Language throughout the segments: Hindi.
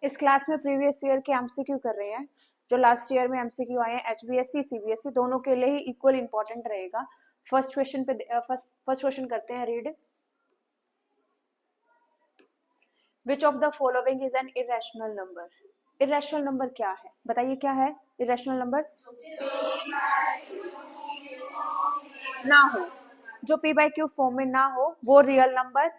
इस क्लास में प्रीवियस ईयर के एमसीक्यू कर रहे हैं। जो लास्ट ईयर में एमसीक्यू आए हैं एचबीएससी सीबीएसई दोनों के लिए ही इक्वल इंपॉर्टेंट रहेगा। फर्स्ट क्वेश्चन करते हैं read. Which of the following is an irrational number. Irrational number क्या है, बताइए क्या है इरेशनल नंबर? ना हो, जो पी बाई क्यू फॉर्म में ना हो वो रियल नंबर,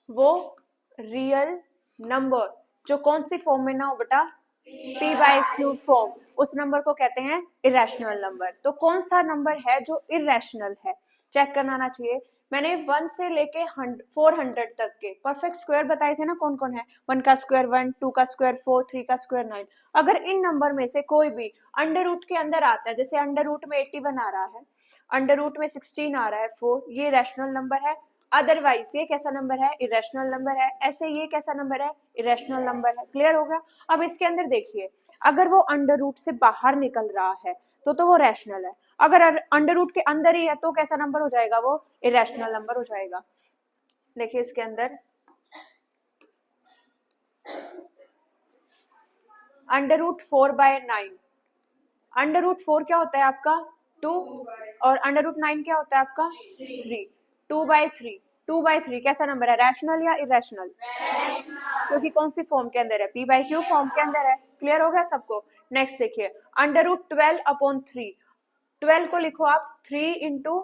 वो रियल नंबर जो कौन सी फॉर्म में ना हो बेटा? पी बाई क्यू फॉर्म, उस नंबर को कहते हैं इरेशनल नंबर। तो कौन सा नंबर है जो इरेशनल है, चेक करना आना चाहिए। मैंने 1 से लेके 400 तक के परफेक्ट स्क्वायर बताए थे ना, कौन कौन है? 1 का स्क्वायर 1, 2 का स्क्वायर 4, 3 का स्क्वायर 9। अगर इन नंबर में से कोई भी अंडर रूट के अंदर आता है, जैसे अंडर रूट में 81 आ रहा है, अंडर रूट में 16 आ रहा है 4, ये रैशनल नंबर है। अदरवाइज ये कैसा नंबर है? इरेशनल नंबर है। ऐसे ये कैसा नंबर है? इरेशनल नंबर है। क्लियर हो गया? अब इसके अंदर देखिए, अगर वो अंडर रूट से बाहर निकल रहा है तो वो रैशनल है, अगर अंडर रूट के अंदर ही है तो कैसा नंबर हो जाएगा? वो इरेशनल नंबर हो जाएगा। देखिए इसके अंदर अंडर रूट 4/9, अंडर रूट 4 क्या होता है आपका? 2, और अंडर रूट 9 क्या होता है आपका? 3। 2/3, 2/3 कैसा नंबर है? रैशनल या इरेशनल? क्योंकि कौन सी फॉर्म के अंदर है? पी बाई क्यू फॉर्म के अंदर है। क्लियर हो गया सबको? नेक्स्ट देखिए, अंडर रूट 12/3, 12 को लिखो आप 3 इंटू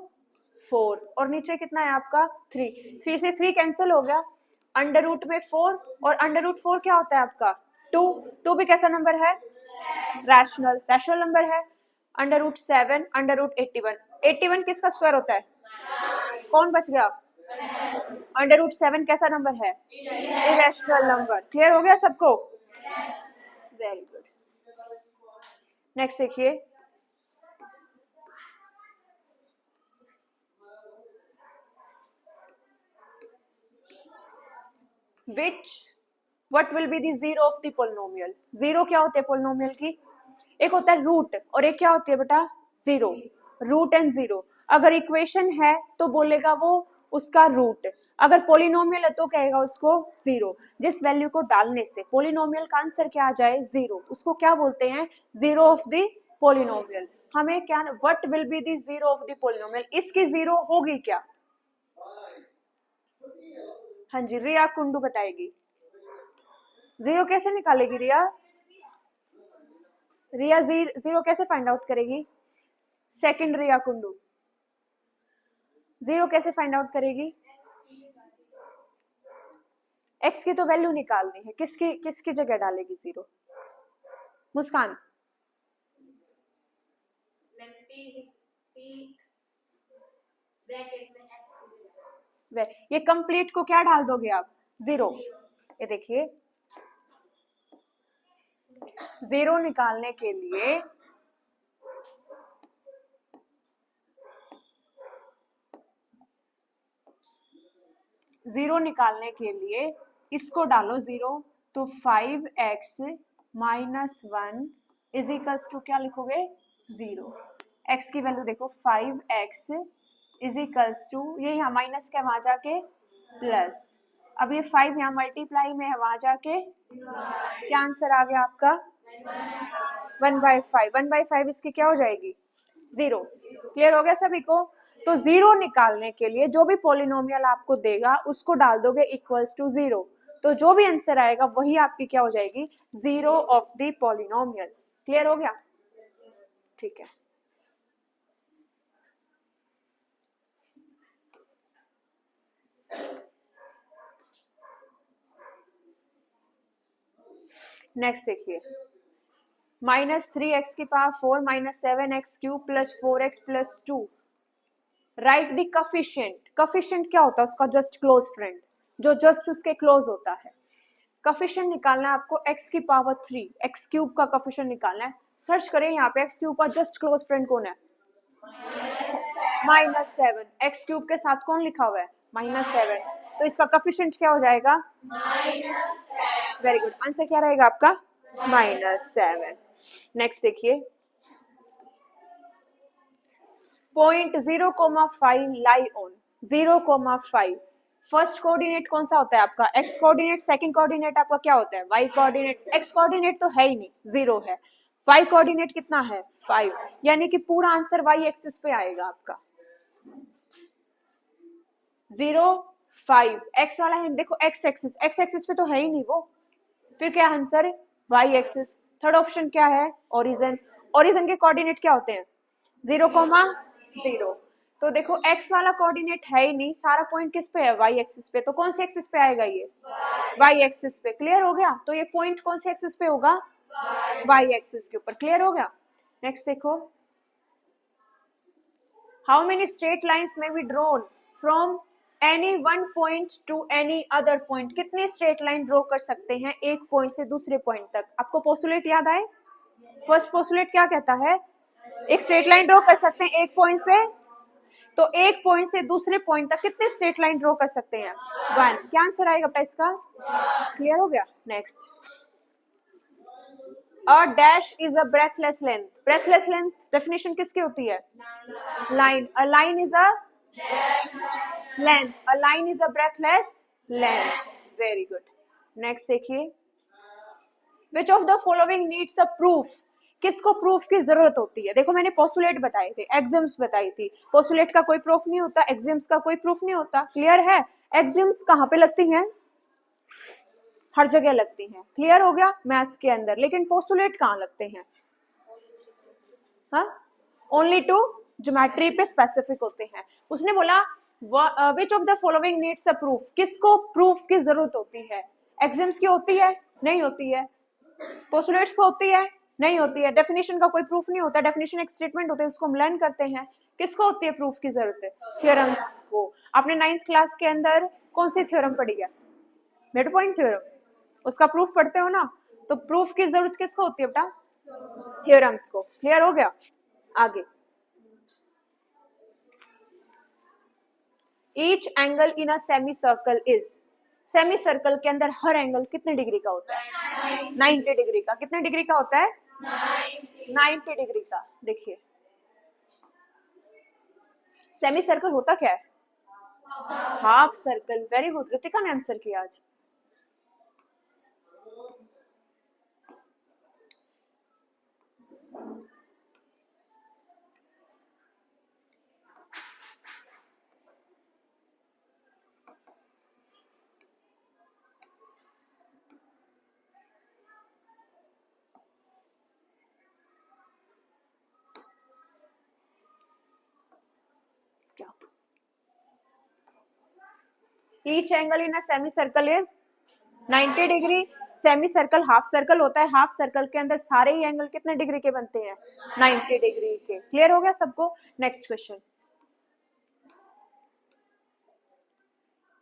4, और नीचे कितना है आपका? 3, 3 से 3 कैंसिल हो गया। अंडर रूट में 4, और अंडर रूट 4 क्या होता है आपका? 2, 2 भी कैसा नंबर है? रैशनल, रैशनल नंबर है। अंडर रूट 7, अंडर रूट 81, 81 किसका स्क्वायर होता है? कौन बच गया? अंडर रूट 7 कैसा नंबर है? Irrational number. क्लियर हो गया सबको? Very good. नेक्स्ट देखिए, what will be the zero of the polynomial। Zero क्या होते हैं पोलिनोमियल की? एक होता है रूट और एक क्या होती है बेटा? जीरो। रूट एंड जीरो, अगर इक्वेशन है तो बोलेगा वो उसका रूट, अगर पोलिनोमियल है तो कहेगा उसको जीरो। जिस वैल्यू को डालने से पोलिनोमियल का आंसर क्या आ जाए? जीरो, उसको क्या बोलते हैं? Zero of the polynomial. हमें क्या, what will be the zero of the polynomial, इसकी जीरो होगी क्या? हाँ जी, रिया कुंडू बताएगी। जीरो कैसे निकालेगी रिया? रिया जीरो कैसे फाइंड आउट करेगी? सेकंड रिया कुंडू, जीरो कैसे फाइंड आउट करेगी? एक्स की तो वैल्यू निकालनी है, किसकी किसकी जगह डालेगी जीरो? मुस्कान, ये कंप्लीट को क्या डाल दोगे आप? जीरो। ये देखिए, जीरो निकालने के लिए इसको डालो जीरो, तो 5x minus 1 is equals to क्या लिखोगे? जीरो। x की वैल्यू देखो, 5x इज इक्वल्स टू, ये यहाँ माइनस का वहां जाके प्लस, अब ये 5 यहाँ मल्टीप्लाई में है, वहां जाके क्या आंसर आ गया आपका? 1/5। 1/5 इसकी क्या हो जाएगी? जीरो। क्लियर हो गया सभी को? तो जीरो निकालने के लिए जो भी पॉलिनोमियल आपको देगा उसको डाल दोगे इक्वल्स टू जीरो, तो जो भी आंसर आएगा वही आपकी क्या हो जाएगी? Zero of the polynomial. Clear हो गया? ठीक है। नेक्स्ट देखिए, -3x की power 4 minus 7x cube plus 4x plus 2, right the coefficient. Coefficient क्या होता है? उसका जस्ट क्लोज फ्रेंड, जो जस्ट उसके क्लोज होता है। कोफिशिएंट निकालना है आपको x की पावर 3, x क्यूब का कोफिशिएंट निकालना है। सर्च करें यहाँ पे x क्यूब का जस्ट क्लोज फ्रेंड कौन है? -7। x क्यूब के साथ कौन लिखा हुआ है? -7, तो इसका कोफिशिएंट क्या हो जाएगा? वेरी गुड, आंसर क्या रहेगा आपका? -7। नेक्स्ट देखिए, point 0,5 lie on 0,5, first coordinate कौन सा होता है आपका एक्स कोऑर्डिनेट, सेकंड कोऑर्डिनेट आपका क्या होता है वाई कोऑर्डिनेट, एक्स कोऑर्डिनेट तो है ही नहीं, 0 है, वाई कोऑर्डिनेट कितना है 5, यानी कि पूरा आंसर वाई एक्सिस पे आएगा आपका 0 5। एक्स वाला है देखो एक्स एक्सिस पे तो है ही नहीं वो, फिर क्या answer Y axis. Third option क्या है ओरिजिन, ओरिजिन के कोऑर्डिनेट क्या होते हैं 0,0। तो देखो x वाला कोऑर्डिनेट है ही नहीं, सारा पॉइंट किस पे है y एक्सिस पे, तो कौन से एक्सिस पे आएगा ये y एक्सिस पे। क्लियर हो गया, तो ये पॉइंट कौन से एक्सिस पे होगा y एक्सिस के ऊपर। क्लियर हो गया। नेक्स्ट देखो, हाउ मेनी स्ट्रेट लाइंस में be drawn from any one point two any other point, कितने स्ट्रेट लाइन ड्रॉ कर सकते हैं एक पॉइंट से दूसरे पॉइंट तक। आपको पोस्टुलेट याद आए, फर्स्ट पोस्टुलेट क्या कहता है, एक स्ट्रेट लाइन ड्रॉ कर सकते हैं एक पॉइंट से, तो एक पॉइंट से दूसरे पॉइंट तक कितने स्ट्रेट लाइन ड्रॉ कर सकते हैं 1। क्या आंसर आएगा बेटा इसका। क्लियर हो गया। Next, a dash is a breathless length, breathless length definition किसकी होती है line, a line is a length, a line is a breathless length. Very good. Next देखिए, which of the following needs a proof, किसको प्रूफ की जरूरत होती है। देखो मैंने पोस्टुलेट बताए थे, एक्सिम्स बताई थी, पोस्टुलेट का कोई प्रूफ नहीं होता, एक्सिम्स का कोई प्रूफ नहीं होता। क्लियर है। एक्सिम्स कहाँ पे लगती हैं, हर जगह लगती हैं। क्लियर हो गया मैथ्स के अंदर, लेकिन पोस्टुलेट कहाँ लगते हैं, हाँ ओनली टू ज्योमेट्री पे स्पेसिफिक होते हैं। उसने बोला विच of the following needs a proof, किसको प्रूफ की जरूरत होती है, एक्सिम्स की होती है नहीं होती है, पोस्टुलेट्स को होती है नहीं होती है, डेफिनेशन का कोई प्रूफ नहीं होता, डेफिनेशन एक स्टेटमेंट होते हैं उसको हम लर्न करते हैं। किसको होती है प्रूफ की जरूरत है, थ्योरम्स को। आपने 9th क्लास के अंदर कौन सी थ्योरम पढ़ी है, मिड पॉइंट थ्योरम, उसका प्रूफ पढ़ते हो ना, तो प्रूफ की जरूरत किसको होती है बेटा, थ्योरम्स को। क्लियर हो गया। आगे, each angle in a semi circle is, semi circle के अंदर हर एंगल कितने डिग्री का होता है 90 डिग्री का। कितने डिग्री का होता है 90 डिग्री का। देखिए सेमी सर्कल होता क्या है, half circle. Very good, Ritika ने आंसर किया आज। क्या, each angle in a semi circle is 90 degree. Semi circle half circle होता है, हाफ सर्कल के अंदर सारे ही एंगल कितने डिग्री के बनते हैं 90 डिग्री के। क्लियर हो गया सबको। Next question,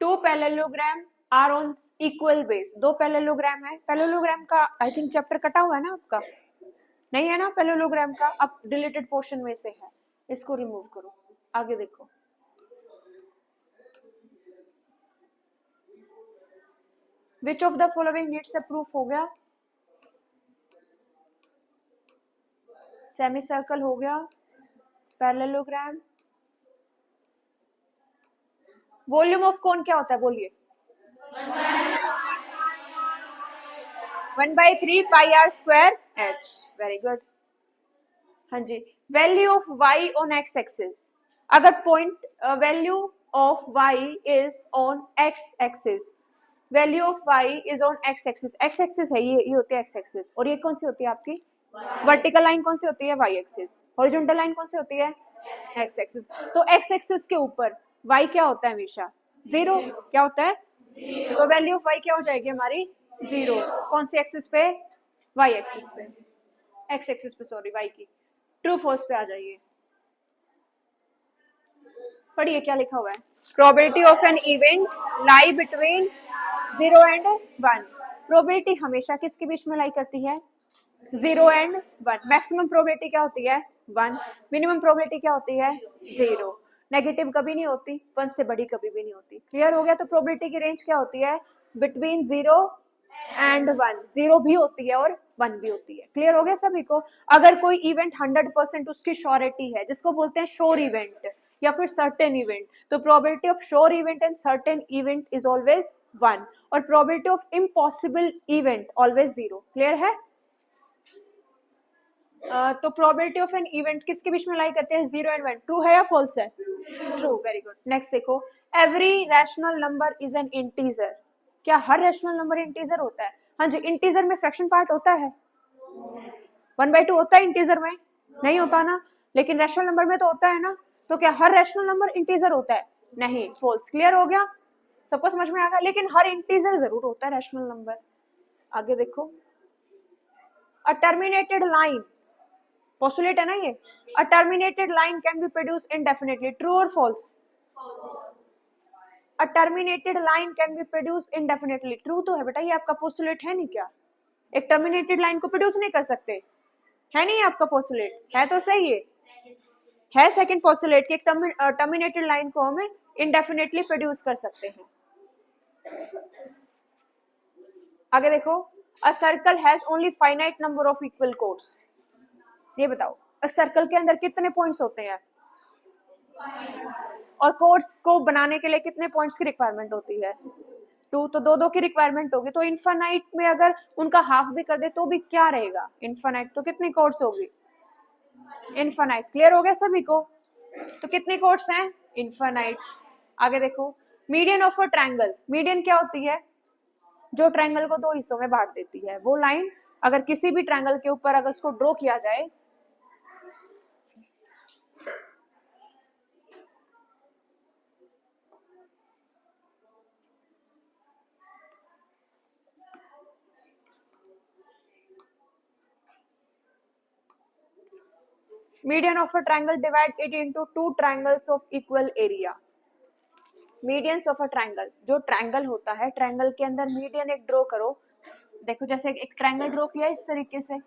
two parallelogram are on equal base, दो पैरेललोग्राम है, पैरेललोग्राम का आई थिंक चैप्टर कटा हुआ है ना आपका, नहीं है ना पैरेललोग्राम का, अब डिलीटेड पोर्शन में से है, इसको रिमूव करो। आगे देखो, विच of the following needs a proof हो गया, सेमी सर्कल हो गया, पैरेललोग्राम। वॉल्यूम ऑफ कोन क्या होता है बोलिए, 1/3 pi r square h. Very good. हाँ जी, value of y on x axis, अगर point value of y is on x axis, value of y is on x axis, x axis है ये होती है x एक्सिस, और ये कौन सी होती है आपकी वर्टिकल लाइन, कौन सी होती है y एक्सिस, हॉरिजॉन्टल लाइन कौन सी होती है x एक्सिस। तो x एक्सिस के ऊपर y क्या होता है हमेशा 0, क्या होता है 0। तो वैल्यू ऑफ y क्या हो जाएगी हमारी 0, कौन सी एक्सिस पे y एक्सिस पे, x एक्सिस पे सॉरी y की। ट्रू फॉल्स पे आ जाइए, पढ़िए क्या लिखा हुआ है, probability of an event lie between 0 and 1। Probability हमेशा किसके बीच में लाई करती है 0 एंड 1। मैक्सिमम प्रोबेबिलिटी क्या होती है 1, मिनिमम प्रोबेबिलिटी क्या होती है 0। नेगेटिव कभी नहीं होती, 1 से बड़ी कभी भी नहीं होती। क्लियर हो गया। तो प्रोबेबिलिटी की रेंज क्या होती है बिटवीन 0 एंड 1, 0 भी होती है और 1 भी होती है। क्लियर हो गया सभी को। अगर कोई इवेंट 100% उसकी श्योरिटी है, जिसको बोलते हैं श्योर इवेंट, या फिर सर्टेन इवेंट, तो probability of sure event and certain event is always 1 और probability of impossible event always 0। Clear है? तो प्रोबेबिलिटी ऑफ एन इवेंट किसके बीच में लाई करते हैं? 0 एंड 1। ट्रू है या फॉल्स है? ट्रू। Very good. नेक्स्ट देखो, every rational number is an integer. क्या हर रैशनल नंबर इंटीजर होता है? हाँ जी, इंटीजर में फ्रैक्शन पार्ट होता है, 1/2 होता है इंटीजर में? नहीं होता ना, लेकिन रैशनल नंबर में तो होता है ना। तो क्या हर रैशनल नंबर इंटीजर होता है? नहीं, फॉल्स। क्लियर हो गया? सबको समझ में आ गया? लेकिन हर इंटीजर जरूर होता है रैशनल नंबर। आगे देखो, अ टर्मिनेटेड लाइन, पोस्टुलेट है ना ये, a terminated line can be produce indefinitely. True और false? A terminated line can be produce indefinitely. True तो है बेटा, ये आपका पोस्टुलेट है नहीं क्या? एक टर्मिनेटेड लाइन को प्रोड्यूस नहीं कर सकते, है नहीं आपका पोस्टुलेट? है तो सही है सेकंड पोस्टुलेट कि एक टर्मिनेटेड लाइन को हमें इंडेफिनिटली प्रोड्यूस कर सकते हैं। आगे देखो, a circle has only finite number of equal course. ये बताओ, एक सर्कल के अंदर कितने पॉइंट्स होते हैं और कोर्स को बनाने के लिए कितने पॉइंट्स की रिक्वायरमेंट होती है? 2। तो 2 की रिक्वायरमेंट होगी। तो इनफाइनाइट में अगर उनका हाफ भी कर दे तो भी क्या रहेगा? इनफाइनाइट। तो कितनी कोर्स होगी? इनफाइनाइट। क्लियर हो गया सभी को? तो कितनी कोर्स हैं? इनफाइनाइट। आगे देखो, median of a triangle. Median क्या होती है? जो ट्रायंगल को 2 हिस्सों में बांट देती है। वो लाइन अगर किसी भी ट्रायंगल के ऊपर अगर उसको ड्रॉ किया जाए, median of a triangle divide it into 2 triangles of equal area. Medians of a triangle, जो ट्रायंगल होता है, ट्रायंगल के अंदर मीडियन एक ड्रॉ करो। देखो जैसे एक ट्रायंगल ड्रॉ किया इस तरीके से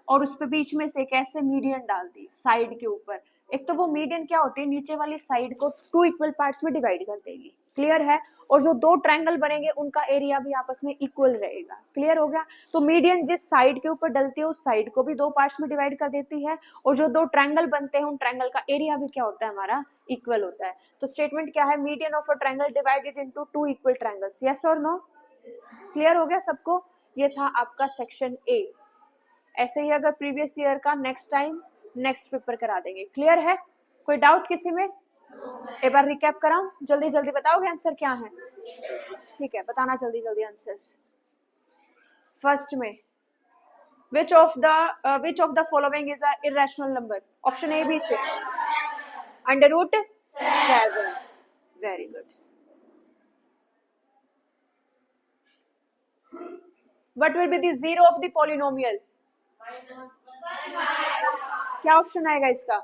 और उस पे बीच में से एक ऐसे मीडियन डाल दी साइड के ऊपर। एक तो वो मीडियन क्या होती है, नीचे वाली साइड को 2 इक्वल पार्ट्स में डिवाइड कर देगी। क्लियर है? और जो 2 ट्रायंगल बनेंगे उनका एरिया भी आपस में इक्वल रहेगा। क्लियर हो गया? तो मीडियन जिस साइड के ऊपर डलती है उस साइड को भी 2 पार्ट्स में डिवाइड कर देती है और जो 2 ट्रायंगल बनते हैं उन ट्रायंगल का एरिया भी क्या होता है हमारा? इक्वल होता है। तो स्टेटमेंट क्या है? Median of a triangle divided into 2 equal triangles. Yes और नो? क्लियर हो गया सबको? ये था आपका सेक्शन ए। ऐसे ही अगर प्रीवियस ईयर का नेक्स्ट टाइम नेक्स्ट पेपर करा देंगे। क्लियर है? कोई डाउट किसी में? एक बार रिकैप कराऊं? जल्दी जल्दी बताओगे आंसर क्या है? ठीक है, बताना जल्दी जल्दी आंसर्स। फर्स्ट में which of the following is a irrational number? Option A B से √7। Very good. what will be the zero of the polynomial? क्या ऑप्शन आएगा इसका?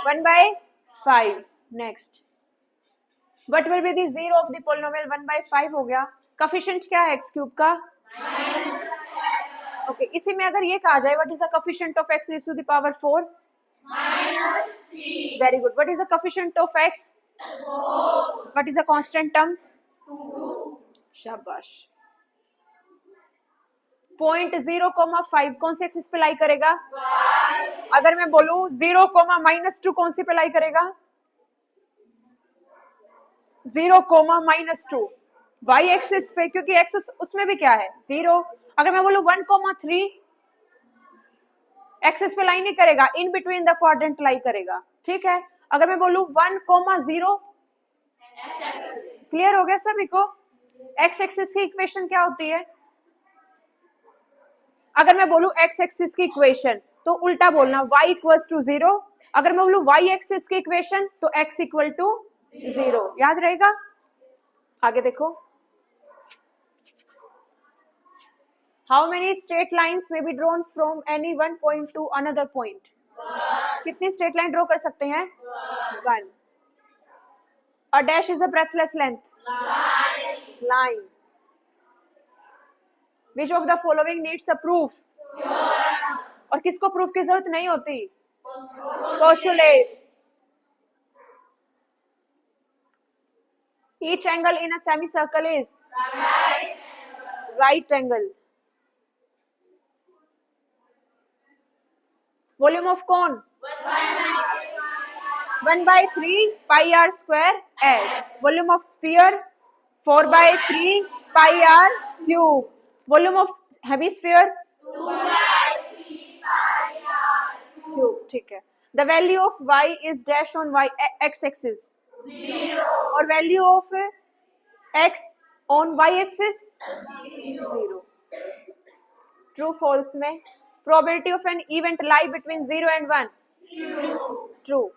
1/5। Next, what will be the zero of the polynomial? 1/5 हो गया। कोफिशिएंट क्या है x क्यूब का? ओके, इसी में अगर ये कहा जाए what is the coefficient of x raised to the power 4? -3। Very good. what is the coefficient of x? 4। what is the constant term? 2। शाबाश। 0.0,5 कौन से एक्सिस पे लाई करेगा? अगर मैं बोलूं 0, -2 कौन सी पे लाई करेगा? 0, y एक्सिस पे, क्योंकि x उसमें भी क्या है? 0। अगर मैं बोलूं 1,3 एक्सिस पे लाई नहीं करेगा, इन बिटवीन द क्वाड्रेंट लाई करेगा। ठीक है? अगर मैं बोलूं 1,0, क्लियर हो गया सभी को? x एक्सिस की इक्वेशन क्या होती है? अगर मैं बोलूं x एक्सिस की इक्वेशन तो उल्टा बोलना, y इक्वल्स टू 0। अगर मैं बोलूं y एक्सिस की इक्वेशन तो x इक्वल टू 0। याद रहेगा? आगे देखो, हाउ मेनी स्ट्रेट लाइंस में be drawn from any one point two another point? कितनी स्ट्रेट लाइन ड्रॉ कर सकते हैं? 1। अ dash is a breathless length? Line. Which of the following needs a proof? और किसको प्रूफ की जरूरत नहीं होती? Postulates. Each angle in a semicircle is right angle. Volume of cone? 1/3 pi r square h. Volume of sphere 4/3 pi r cube. Volume of heavy sphere 2/3 ठीक है. The value of y is dash on y x axis 0 और value of x on y axis 0. True false में probability of an event lie between 0 and 1 true.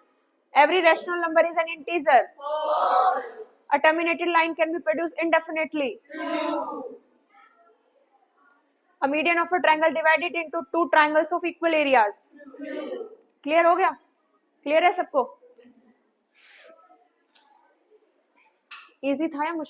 Every rational number is an integer. A terminated line can be produced indefinitely. A median of a triangle divided into two triangles of equal areas. Clear हो गया? Clear है सबको? Easy था या मुश्किल?